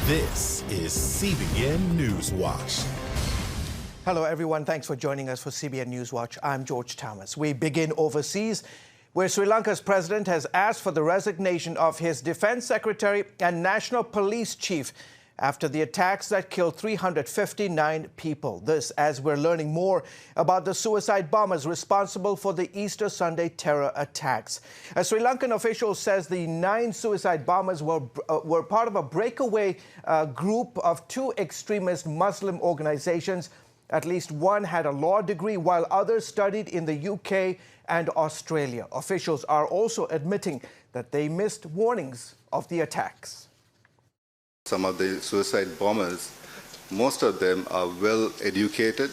This is CBN NewsWatch. Hello, everyone. Thanks for joining us for CBN NewsWatch. I'm George Thomas. We begin overseas, where Sri Lanka's president has asked for the resignation of his defense secretary and national police chief after the attacks that killed 359 people. This as we're learning more about the suicide bombers responsible for the Easter Sunday terror attacks. A Sri Lankan official says the 9 suicide bombers were part of a breakaway group of 2 extremist Muslim organizations. At least one had a law degree, while others studied in the UK and Australia. Officials are also admitting that they missed warnings of the attacks. Some of the suicide bombers, most of them are well educated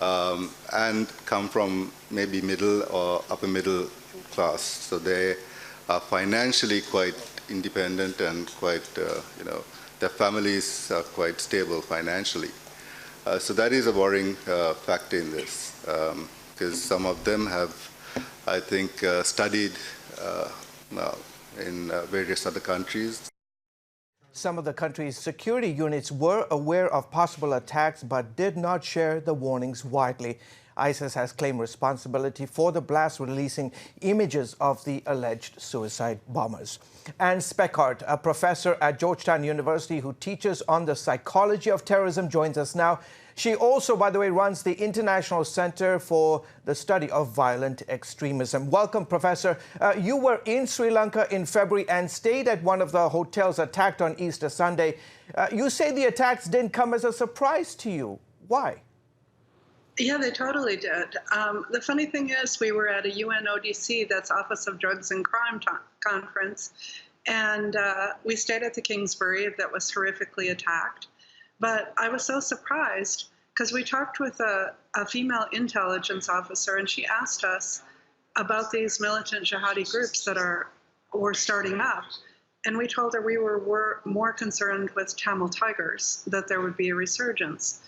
and come from maybe middle or upper middle class. So they are financially quite independent and quite, their families are quite stable financially. So that is a worrying factor in this, because some of them have, I think, studied in various other countries. Some of the country's security units were aware of possible attacks but did not share the warnings widely. ISIS has claimed responsibility for the blast, releasing images of the alleged suicide bombers. Anne Speckart, a professor at Georgetown University who teaches on the psychology of terrorism, joins us now. She also, by the way, runs the International Center for the Study of Violent Extremism. Welcome, Professor. You were in Sri Lanka in February and stayed at one of the hotels attacked on Easter Sunday. You say the attacks didn't come as a surprise to you. Why? Yeah, they totally did. The funny thing is, we were at a UNODC, that's Office of Drugs and Crime conference, and we stayed at the Kingsbury that was horrifically attacked. But I was so surprised because we talked with a female intelligence officer, and she asked us about these militant jihadi groups that were starting up. And we told her we were more concerned with Tamil Tigers, that there would be a resurgence.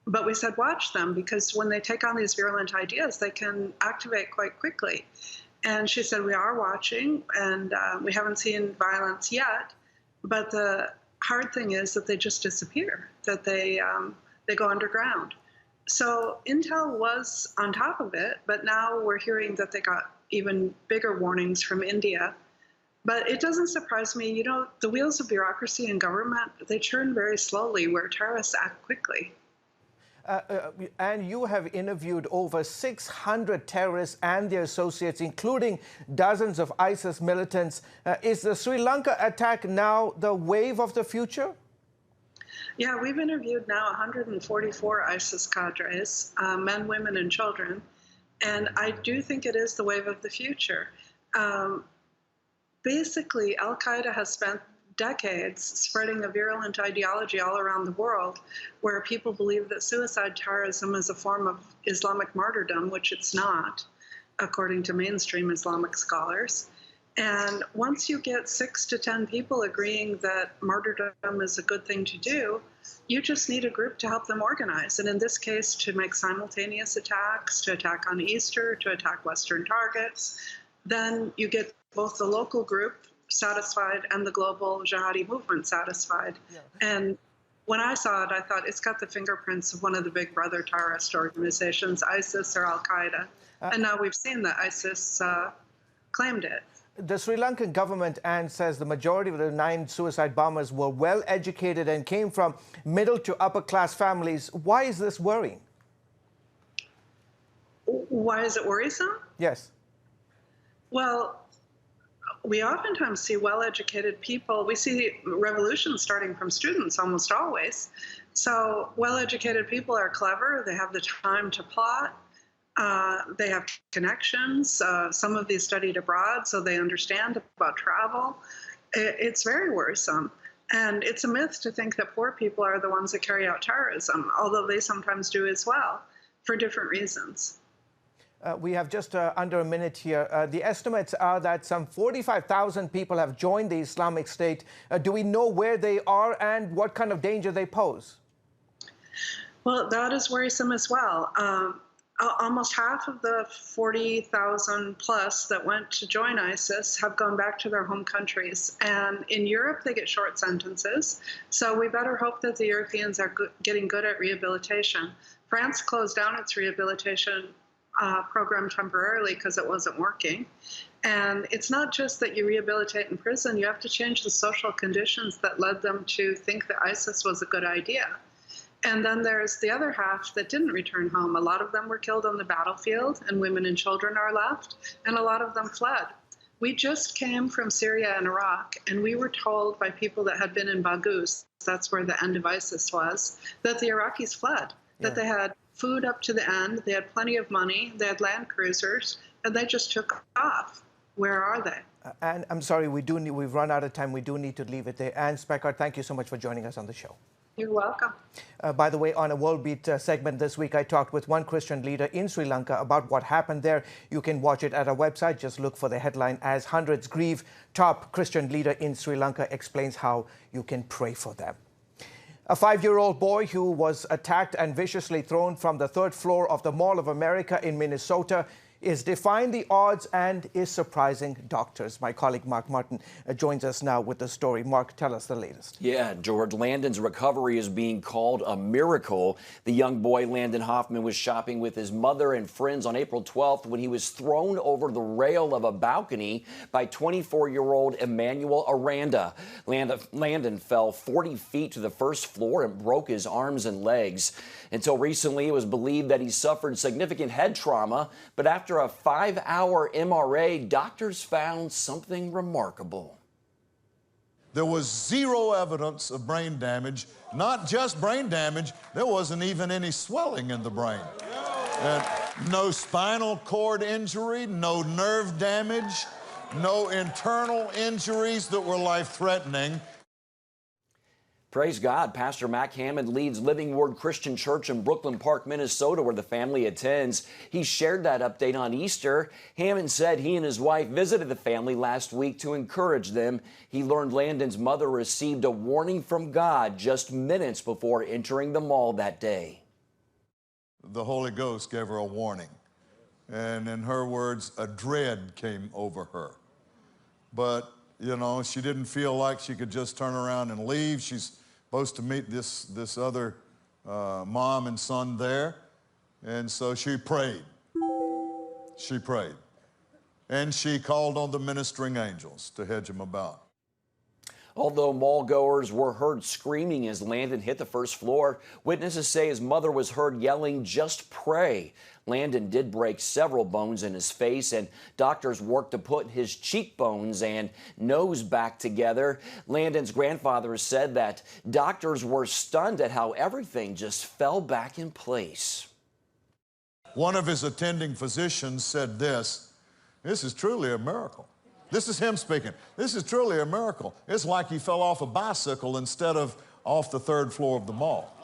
But we said, watch them, because when they take on these virulent ideas, they can activate quite quickly. And she said, we are watching, and we haven't seen violence yet. But the hard thing is that they just disappear, that they go underground. So Intel was on top of it, but now we're hearing that they got even bigger warnings from India. But it doesn't surprise me. You know, the wheels of bureaucracy and government, they churn very slowly, where terrorists act quickly. And you have interviewed over 600 terrorists and their associates, including dozens of ISIS militants. Is the Sri Lanka attack now the wave of the future? Yeah, we've interviewed now 144 ISIS cadres, men, women, and children. And I do think it is the wave of the future. Basically, Al-Qaeda has spent decades spreading a virulent ideology all around the world, where people believe that suicide terrorism is a form of Islamic martyrdom, which it's not, according to mainstream Islamic scholars. And once you get 6 to 10 people agreeing that martyrdom is a good thing to do, you just need a group to help them organize. And in this case, to make simultaneous attacks, to attack on Easter, to attack Western targets. Then you get both the local group satisfied and the global jihadi movement satisfied. Yeah. And when I saw it, I thought it's got the fingerprints of one of the big brother terrorist organizations, ISIS or Al-Qaeda. And now we've seen that ISIS claimed it. The Sri Lankan government, Anne, says the majority of the 9 suicide bombers were well educated and came from middle to upper class families. Why is this worrying? Why is it worrisome? Yes. Well, we oftentimes see well-educated people. We see revolutions starting from students almost always. So well-educated people are clever. They have the time to plot. They have connections. Some of these studied abroad, so they understand about travel. It's very worrisome. And it's a myth to think that poor people are the ones that carry out terrorism, although they sometimes do as well, for different reasons. We have just under a minute here. The estimates are that some 45,000 people have joined the Islamic State. Do we know where they are and what kind of danger they pose? Well, that is worrisome as well. almost half of the 40,000 plus that went to join ISIS have gone back to their home countries. And in Europe, they get short sentences. So we better hope that the Europeans are getting good at rehabilitation. France closed down its rehabilitation program temporarily because it wasn't working. And it's not just that you rehabilitate in prison, you have to change the social conditions that led them to think that ISIS was a good idea. And then there's the other half that didn't return home. A lot of them were killed on the battlefield, and women and children are left, and a lot of them fled. We just came from Syria and Iraq, and we were told by people that had been in Baghouz, that's where the end of ISIS was, that the Iraqis fled, that they had food up to the end, they had plenty of money, they had land cruisers, and they just took off. Where are they? And I'm sorry, we've run out of time. We do need to leave it there. Anne Speckard, thank you so much for joining us on the show. You're welcome. By the way, on a World Beat segment this week, I talked with one Christian leader in Sri Lanka about what happened there. You can watch it at our website. Just look for the headline, As Hundreds Grieve. Top Christian leader in Sri Lanka explains how you can pray for them. A 5-year-old boy who was attacked and viciously thrown from the 3rd floor of the Mall of America in Minnesota is defying the odds and is surprising doctors. My colleague Mark Martin joins us now with the story. Mark, tell us the latest. Yeah, George, Landon's recovery is being called a miracle. The young boy, Landon Hoffman, was shopping with his mother and friends on April 12th when he was thrown over the rail of a balcony by 24-year-old Emmanuel Aranda. Landon fell 40 feet to the 1st floor and broke his arms and legs. Until recently, it was believed that he suffered significant head trauma, but after a 5-hour MRA, doctors found something remarkable. There was zero evidence of brain damage. Not just brain damage, there wasn't even any swelling in the brain. And no spinal cord injury, no nerve damage, no internal injuries that were life-threatening. Praise God. Pastor Mac Hammond leads Living Word Christian Church in Brooklyn Park, Minnesota, where the family attends. He shared that update on Easter. Hammond said he and his wife visited the family last week to encourage them. He learned Landon's mother received a warning from God just minutes before entering the mall that day. The Holy Ghost gave her a warning. And in her words, a dread came over her. But, you know, she didn't feel like she could just turn around and leave. She's supposed to meet this other mom and son there. And so she prayed. She prayed. And she called on the ministering angels to hedge him about. Although mall goers were heard screaming as Landon hit the 1st floor, witnesses say his mother was heard yelling, "Just pray." Landon did break several bones in his face, and doctors worked to put his cheekbones and nose back together. Landon's grandfather said that doctors were stunned at how everything just fell back in place. One of his attending physicians said this is truly a miracle. This is him speaking. This is truly a miracle. It's like he fell off a bicycle instead of off the 3rd floor of the mall.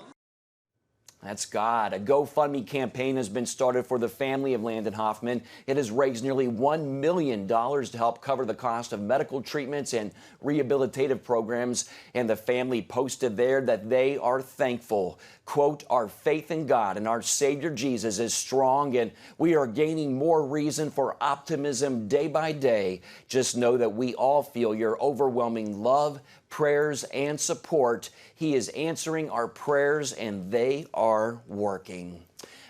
That's God. A GoFundMe campaign has been started for the family of Landon Hoffman. It has raised nearly $1 million to help cover the cost of medical treatments and rehabilitative programs. And the family posted there that they are thankful. Quote, "Our faith in God and our Savior Jesus is strong, and we are gaining more reason for optimism day by day. Just know that we all feel your overwhelming love, prayers, and support. He is answering our prayers, and they are working."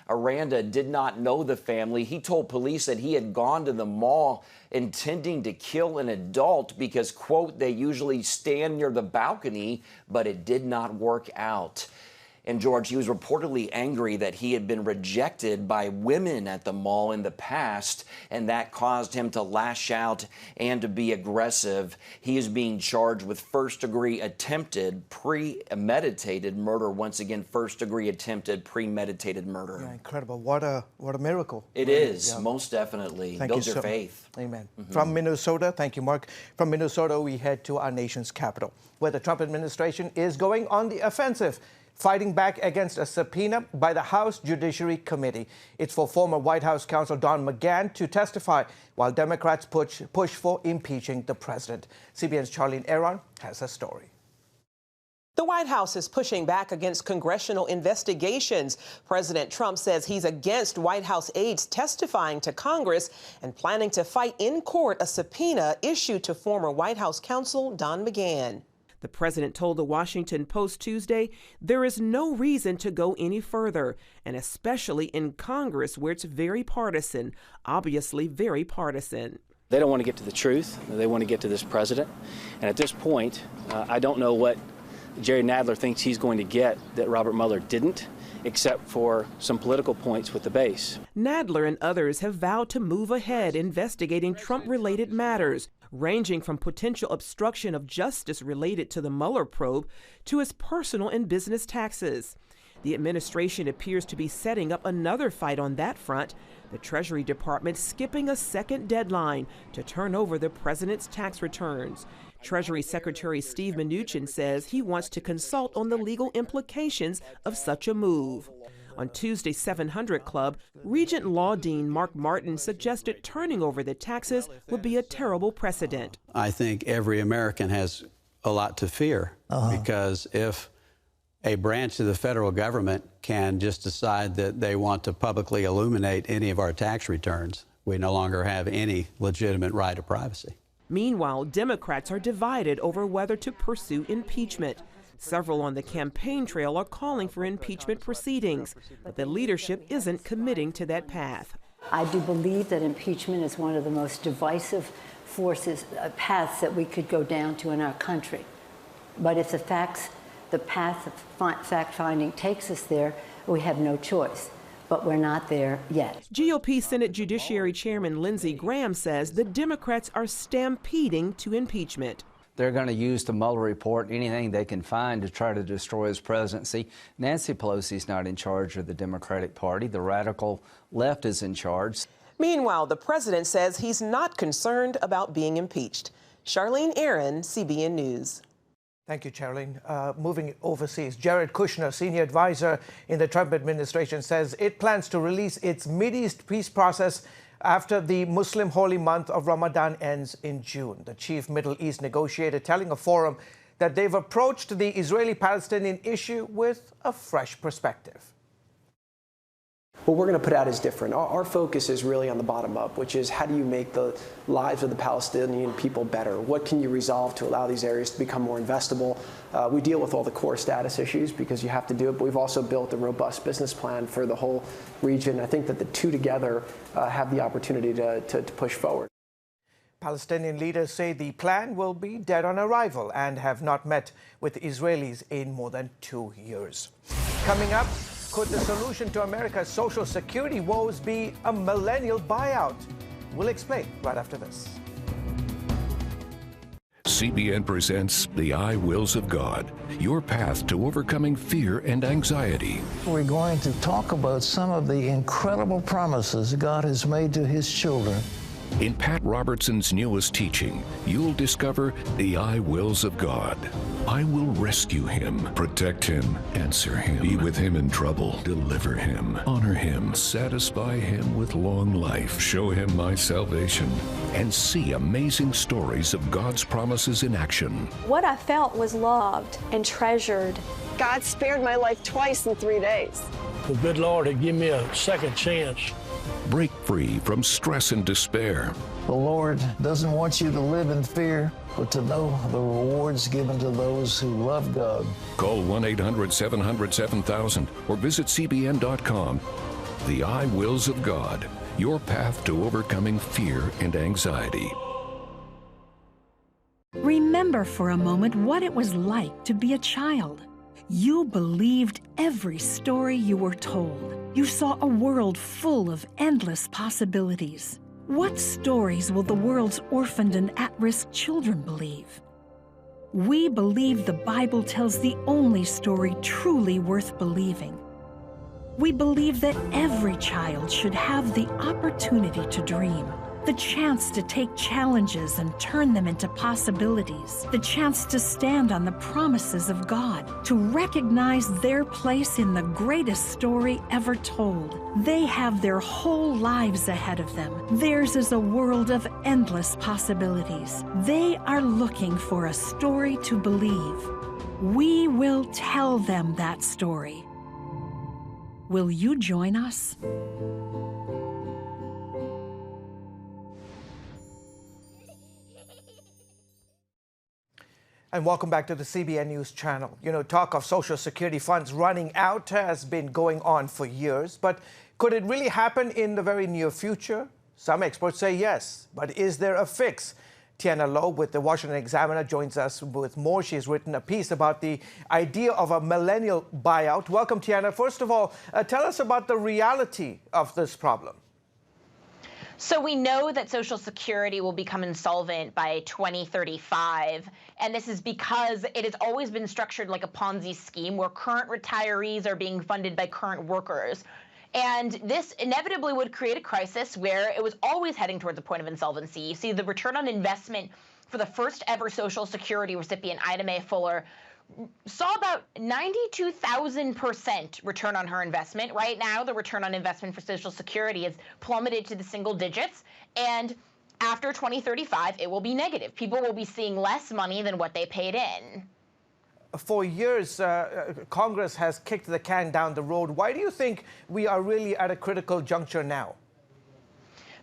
Aranda did not know the family. He told police that he had gone to the mall intending to kill an adult because, quote, "they usually stand near the balcony," but it did not work out. And George, he was reportedly angry that he had been rejected by women at the mall in the past, and that caused him to lash out and to be aggressive. He is being charged with first-degree attempted premeditated murder. Once again, first-degree attempted premeditated murder. Yeah, incredible. What a miracle. It is, most definitely. Builds your faith. Amen. From Minnesota, thank you, Mark. From Minnesota, we head to our nation's capital, where the Trump administration is going on the offensive, fighting back against a subpoena by the House Judiciary Committee. It's for former White House counsel Don McGahn to testify while Democrats push for impeaching the president. CBN's Charlene Aaron has a story. The White House is pushing back against congressional investigations. President Trump says he's against White House aides testifying to Congress and planning to fight in court a subpoena issued to former White House counsel Don McGahn. The president told the Washington Post Tuesday there is no reason to go any further, and especially in Congress where it's very partisan, obviously very partisan. They don't want to get to the truth. They want to get to this president. And at this point, I don't know what Jerry Nadler thinks he's going to get that Robert Mueller didn't, except for some political points with the base. Nadler and others have vowed to move ahead investigating Trump-related matters, ranging from potential obstruction of justice related to the Mueller probe to his personal and business taxes. The administration appears to be setting up another fight on that front, the Treasury Department skipping a second deadline to turn over the president's tax returns. Treasury Secretary Steve Mnuchin says he wants to consult on the legal implications of such a move. On Tuesday's 700 Club, Regent Law Dean Mark Martin suggested turning over the taxes would be a terrible precedent. I think every American has a lot to fear because if a branch of the federal government can just decide that they want to publicly illuminate any of our tax returns, we no longer have any legitimate right of privacy. Meanwhile, Democrats are divided over whether to pursue impeachment. Several on the campaign trail are calling for impeachment proceedings, but the leadership isn't committing to that path. I do believe that impeachment is one of the most divisive paths that we could go down to in our country. But if the path of fact-finding takes us there, we have no choice. But we're not there yet. GOP Senate Judiciary Chairman Lindsey Graham says the Democrats are stampeding to impeachment. They're going to use the Mueller report, anything they can find to try to destroy his presidency. Nancy Pelosi's not in charge of the Democratic Party. The radical left is in charge. Meanwhile, the president says he's not concerned about being impeached. Charlene Aaron, CBN News. Thank you, Charlene. Moving overseas, Jared Kushner, senior advisor in the Trump administration, says it plans to release its Mideast peace process after the Muslim holy month of Ramadan ends in June. The chief Middle East negotiator telling a forum that they've approached the Israeli-Palestinian issue with a fresh perspective. What we're going to put out is different. Our focus is really on the bottom up, which is how do you make the lives of the Palestinian people better? What can you resolve to allow these areas to become more investable? We deal with all the core status issues because you have to do it, but we've also built a robust business plan for the whole region. I think that the two together have the opportunity to push forward. Palestinian leaders say the plan will be dead on arrival and have not met with Israelis in more than 2 years. Coming up, could the solution to America's social security woes be a millennial buyout? We'll explain right after this. CBN presents The I Wills of God, your path to overcoming fear and anxiety. We're going to talk about some of the incredible promises God has made to his children. In Pat Robertson's newest teaching, you'll discover the I Wills of God. I will rescue him, protect him, answer him, be with him in trouble, deliver him, honor him, satisfy him with long life, show him my salvation, and see amazing stories of God's promises in action. What I felt was loved and treasured. God spared my life twice in 3 days. The good Lord had given me a second chance. Break free from stress and despair. The Lord doesn't want you to live in fear, but to know the rewards given to those who love God. Call 1-800-700-7000 or visit CBN.com. The I Wills of God, your path to overcoming fear and anxiety. Remember for a moment what it was like to be a child. You believed every story you were told. You saw a world full of endless possibilities. What stories will the world's orphaned and at-risk children believe? We believe the Bible tells the only story truly worth believing. We believe that every child should have the opportunity to dream, the chance to take challenges and turn them into possibilities, the chance to stand on the promises of God, to recognize their place in the greatest story ever told. They have their whole lives ahead of them. Theirs is a world of endless possibilities. They are looking for a story to believe. We will tell them that story. Will you join us? And welcome back to the CBN News channel. You know, talk of Social Security funds running out has been going on for years, but could it really happen in the very near future? Some experts say yes, but is there a fix? Tiana Lowe with the Washington Examiner joins us with more. She's written a piece about the idea of a millennial buyout. Welcome, Tiana. First of all, tell us about the reality of this problem. So we know that Social Security will become insolvent by 2035, and this is because it has always been structured like a Ponzi scheme where current retirees are being funded by current workers. And this inevitably would create a crisis where it was always heading towards a point of insolvency. You see, the return on investment for the first ever Social Security recipient, Ida Mae Fuller, saw about 92,000% return on her investment. Right now, the return on investment for Social Security has plummeted to the single digits. And after 2035, it will be negative. People will be seeing less money than what they paid in. For years, Congress has kicked the can down the road. Why do you think we are really at a critical juncture now?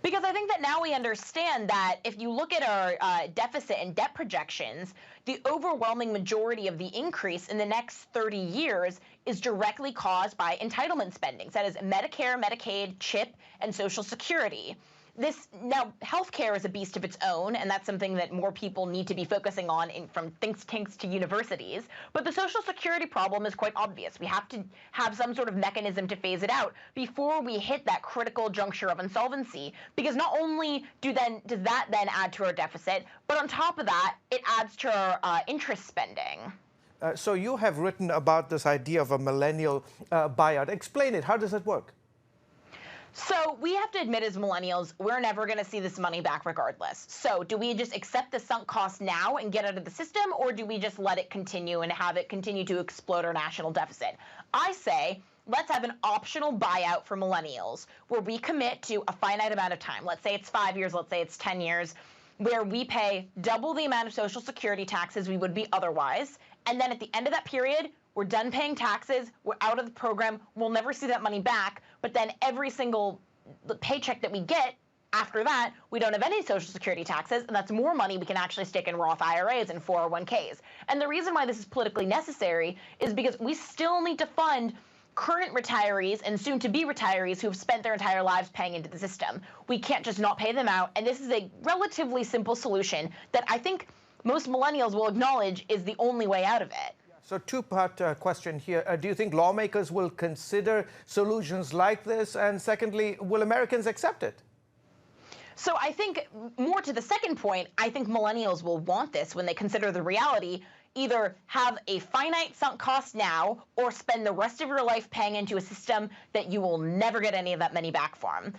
Because I think that now we understand that if you look at our deficit and debt projections, the overwhelming majority of the increase in the next 30 years is directly caused by entitlement spending. That is Medicare, Medicaid, CHIP, and Social Security. Now, healthcare is a beast of its own, and that's something that more people need to be focusing on from think tanks to universities. But the Social Security problem is quite obvious. We have to have some sort of mechanism to phase it out before we hit that critical juncture of insolvency. Because not only does that then add to our deficit, but on top of that, it adds to our interest spending. So you have written about this idea of a millennial buyout. Explain it. How does it work? So we have to admit as millennials, we're never going to see this money back regardless. So do we just accept the sunk cost now and get out of the system, or do we just let it continue and have it continue to explode our national deficit? I say, let's have an optional buyout for millennials where we commit to a finite amount of time. Let's say it's 5 years, let's say it's 10 years, where we pay double the amount of Social Security taxes we would be otherwise. And then at the end of that period, we're done paying taxes, we're out of the program, we'll never see that money back, but then every single paycheck that we get after that, we don't have any Social Security taxes, and that's more money we can actually stick in Roth IRAs and 401ks. And the reason why this is politically necessary is because we still need to fund current retirees and soon-to-be retirees who have spent their entire lives paying into the system. We can't just not pay them out, and this is a relatively simple solution that I think most millennials will acknowledge is the only way out of it. So two-part question here. Do you think lawmakers will consider solutions like this? And secondly, will Americans accept it? So I think more to the second point, I think millennials will want this when they consider the reality. Either have a finite sunk cost now or spend the rest of your life paying into a system that you will never get any of that money back from.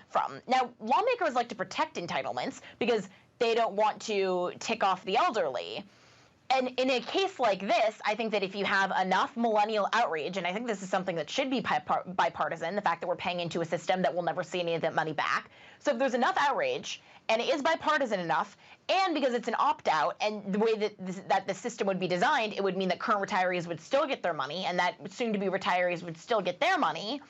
Now, lawmakers like to protect entitlements because they don't want to tick off the elderly. And in a case like this, I think that if you have enough millennial outrage, and I think this is something that should be bipartisan, the fact that we're paying into a system that will never see any of that money back. So if there's enough outrage, and it is bipartisan enough, and because it's an opt-out, and the way that the system would be designed, it would mean that current retirees would still get their money, and that soon-to-be retirees would still get their money.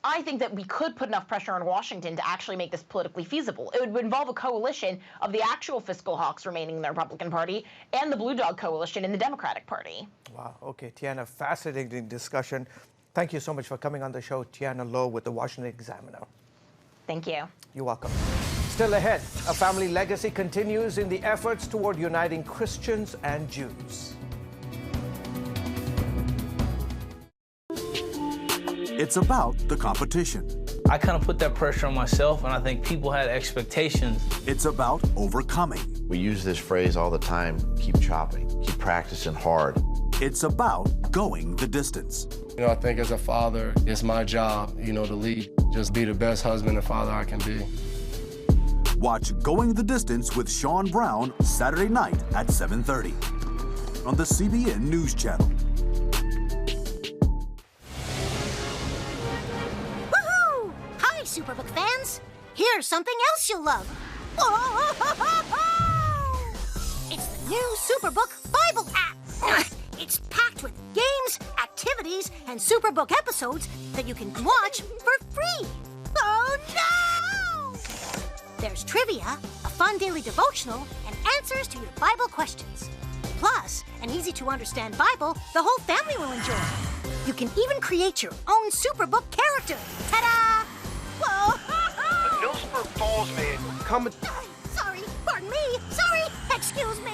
I think that we could put enough pressure on Washington to actually make this politically feasible. It would involve a coalition of the actual fiscal hawks remaining in the Republican Party and the Blue Dog coalition in the Democratic Party. Wow. Okay, Tiana, fascinating discussion. Thank you so much for coming on the show. Tiana Lowe with the Washington Examiner. Thank you. You're welcome. Still ahead, a family legacy continues in the efforts toward uniting Christians and Jews. It's about the competition. I kind of put that pressure on myself, and I think people had expectations. It's about overcoming. We use this phrase all the time, keep chopping, keep practicing hard. It's about going the distance. You know, I think as a father, it's my job, to lead. Just be the best husband and father I can be. Watch Going the Distance with Sean Brown Saturday night at 7:30 on the CBN News Channel. Woohoo! Hi, Superbook fans. Here's something else you'll love. It's the new Superbook Bible app. It's packed with movies and Superbook episodes that you can watch for free. Oh no! There's trivia, a fun daily devotional, and answers to your Bible questions. Plus, an easy-to-understand Bible the whole family will enjoy. You can even create your own Superbook character. Ta-da! Whoa! The Millsburg Falls man coming. Sorry, pardon me. Sorry, excuse me.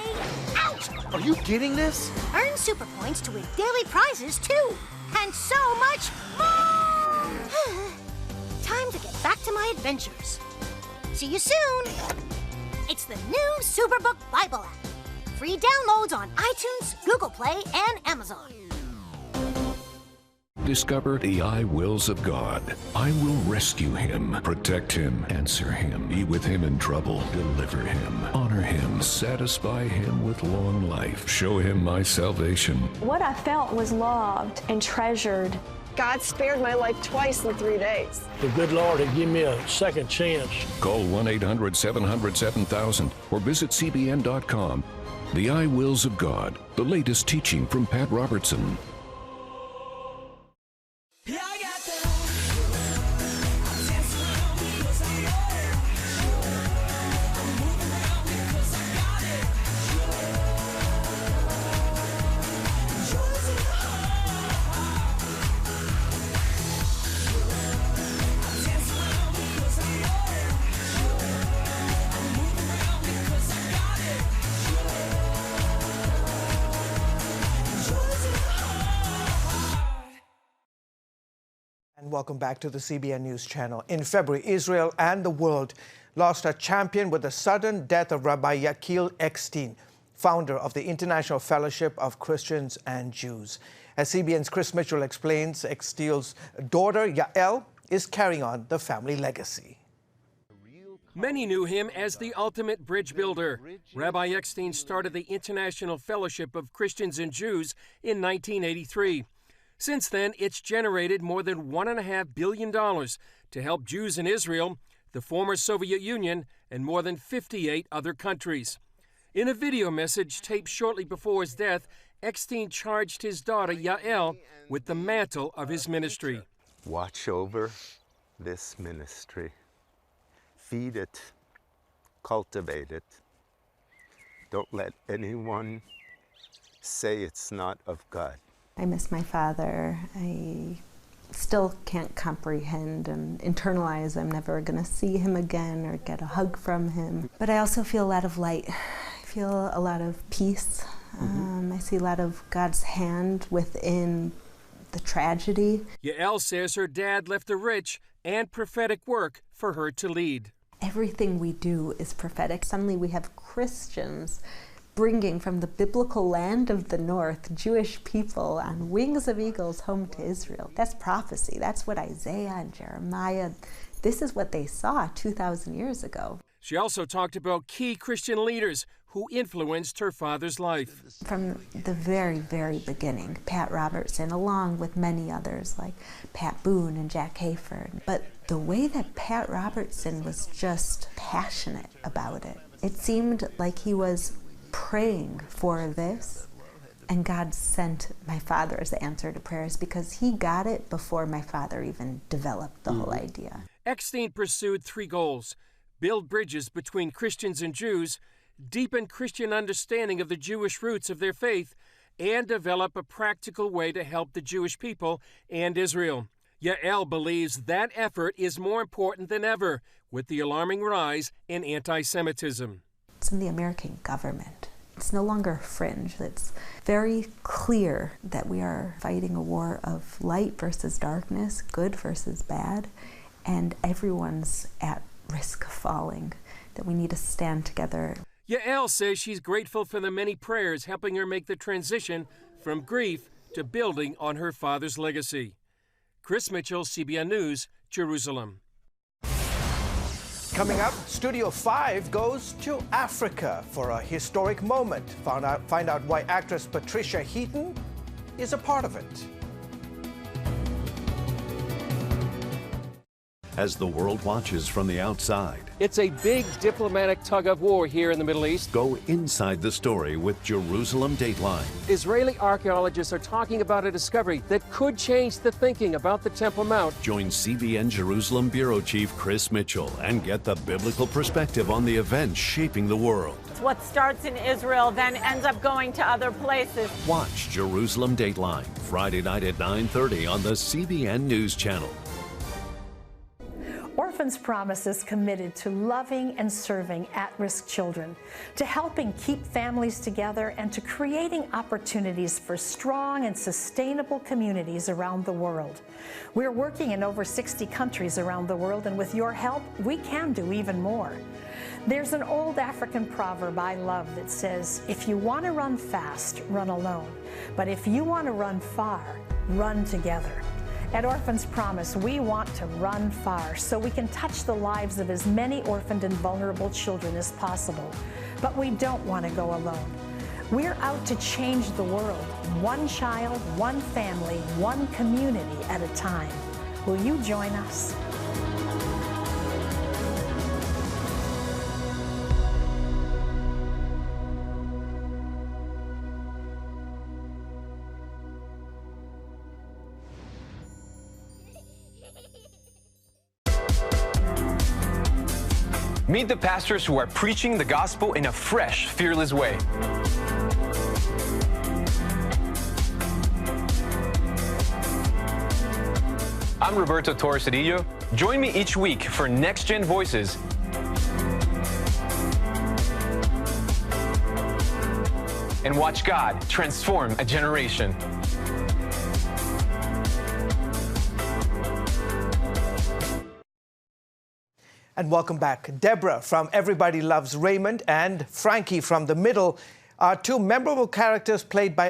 Ouch! Are you getting this? Earn super points to win daily prizes too, and so much more. Time to get back to my adventures. See you soon. It's the new Superbook Bible app. Free downloads on iTunes, Google Play, and Amazon. Discover the I wills of God. I will rescue him, protect him, answer him, be with him in trouble, deliver him, honor him, satisfy him with long life, show him my salvation. What I felt was loved and treasured. God spared my life twice in 3 days. The good Lord had given me a second chance. Call 1-800-700-7000 or visit CBN.com. The I Wills of God, the latest teaching from Pat Robertson. Welcome back to the CBN News Channel. In February, Israel and the world lost a champion with the sudden death of Rabbi Eckstein, founder of the International Fellowship of Christians and Jews. As CBN's Chris Mitchell explains, Eckstein's daughter, Yael, is carrying on the family legacy. Many knew him as the ultimate bridge builder. Rabbi Eckstein started the International Fellowship of Christians and Jews in 1983. Since then, it's generated more than $1.5 billion to help Jews in Israel, the former Soviet Union, and more than 58 other countries. In a video message taped shortly before his death, Eckstein charged his daughter, Yael, with the mantle of his ministry. Watch over this ministry. Feed it. Cultivate it. Don't let anyone say it's not of God. I miss my father. I still can't comprehend and internalize I'm never going to see him again or get a hug from him. But I also feel a lot of light. I feel a lot of peace. I see a lot of God's hand within the tragedy. Yael says her dad left a rich and prophetic work for her to lead. Everything we do is prophetic. Suddenly we have Christians bringing from the biblical land of the north Jewish people on wings of eagles home to Israel. That's prophecy. That's what Isaiah and Jeremiah, this is what they saw 2,000 years ago. She also talked about key Christian leaders who influenced her father's life. From the very, very beginning, Pat Robertson, along with many others like Pat Boone and Jack Hayford. But the way that Pat Robertson was just passionate about it, it seemed like he was praying for this, and God sent my father as the answer to prayers because he got it before my father even developed the whole idea. Eckstein pursued 3 goals: build bridges between Christians and Jews, deepen Christian understanding of the Jewish roots of their faith, and develop a practical way to help the Jewish people and Israel. Yael believes that effort is more important than ever with the alarming rise in anti-Semitism. It's in the American government. It's no longer fringe. It's very clear that we are fighting a war of light versus darkness, good versus bad, and everyone's at risk of falling, that we need to stand together. Yael says she's grateful for the many prayers helping her make the transition from grief to building on her father's legacy. Chris Mitchell, CBN News, Jerusalem. Coming up, Studio 5 goes to Africa for a historic moment. Find out why actress Patricia Heaton is a part of it. as the world watches from the outside. It's a big diplomatic tug of war here in the Middle East. Go inside the story with Jerusalem Dateline. Israeli archaeologists are talking about a discovery that could change the thinking about the Temple Mount. Join CBN Jerusalem Bureau Chief Chris Mitchell and get the biblical perspective on the events shaping the world. What starts in Israel then ends up going to other places. Watch Jerusalem Dateline, Friday night at 9:30 on the CBN News Channel. Orphans Promise is committed to loving and serving at-risk children, to helping keep families together, and to creating opportunities for strong and sustainable communities around the world. We're working in over 60 countries around the world, and with your help, we can do even more. There's an old African proverb I love that says, if you want to run fast, run alone. But if you want to run far, run together. At Orphans Promise, we want to run far so we can touch the lives of as many orphaned and vulnerable children as possible. But we don't want to go alone. We're out to change the world, one child, one family, one community at a time. Will you join us? Meet the pastors who are preaching the gospel in a fresh, fearless way. I'm Roberto Torres-Cedillo. Join me each week for Next Gen Voices. And watch God transform a generation. And welcome back. Deborah from Everybody Loves Raymond and Frankie from The Middle are two memorable characters played by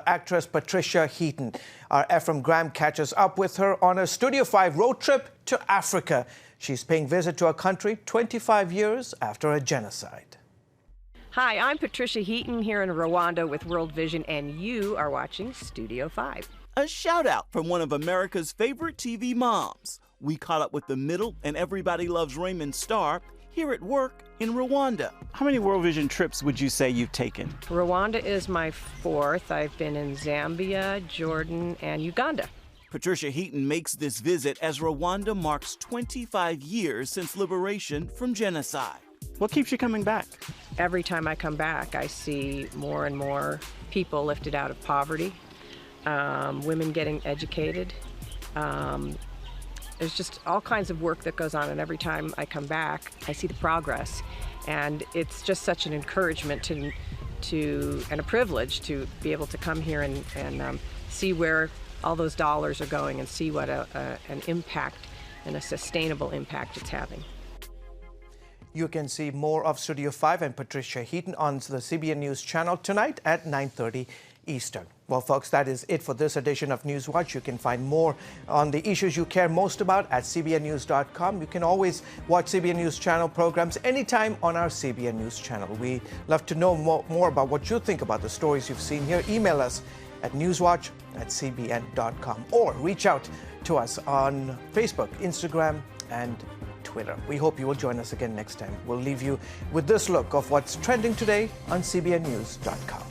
actress Patricia Heaton. Our Ephraim Graham catches up with her on a Studio 5 road trip to Africa. She's paying visit to a country 25 years after a genocide. Hi, I'm Patricia Heaton here in Rwanda with World Vision, and you are watching Studio 5. A shout out from one of America's favorite TV moms. We caught up with The Middle and Everybody Loves Raymond star here at work in Rwanda. How many World Vision trips would you say you've taken? Rwanda is my fourth. I've been in Zambia, Jordan, and Uganda. Patricia Heaton makes this visit as Rwanda marks 25 years since liberation from genocide. What keeps you coming back? Every time I come back, I see more and more people lifted out of poverty, women getting educated. There's just all kinds of work that goes on, and every time I come back, I see the progress. And it's just such an encouragement and a privilege to be able to come here and see where all those dollars are going and see what an impact and a sustainable impact it's having. You can see more of Studio 5 and Patricia Heaton on the CBN News channel tonight at 9:30 Eastern. Well, folks, that is it for this edition of NewsWatch. You can find more on the issues you care most about at cbnnews.com. You can always watch CBN News channel programs anytime on our CBN News channel. We love to know more about what you think about the stories you've seen here. Email us at newswatch@cbn.com or reach out to us on Facebook, Instagram, and Twitter. We hope you will join us again next time. We'll leave you with this look of what's trending today on cbnnews.com.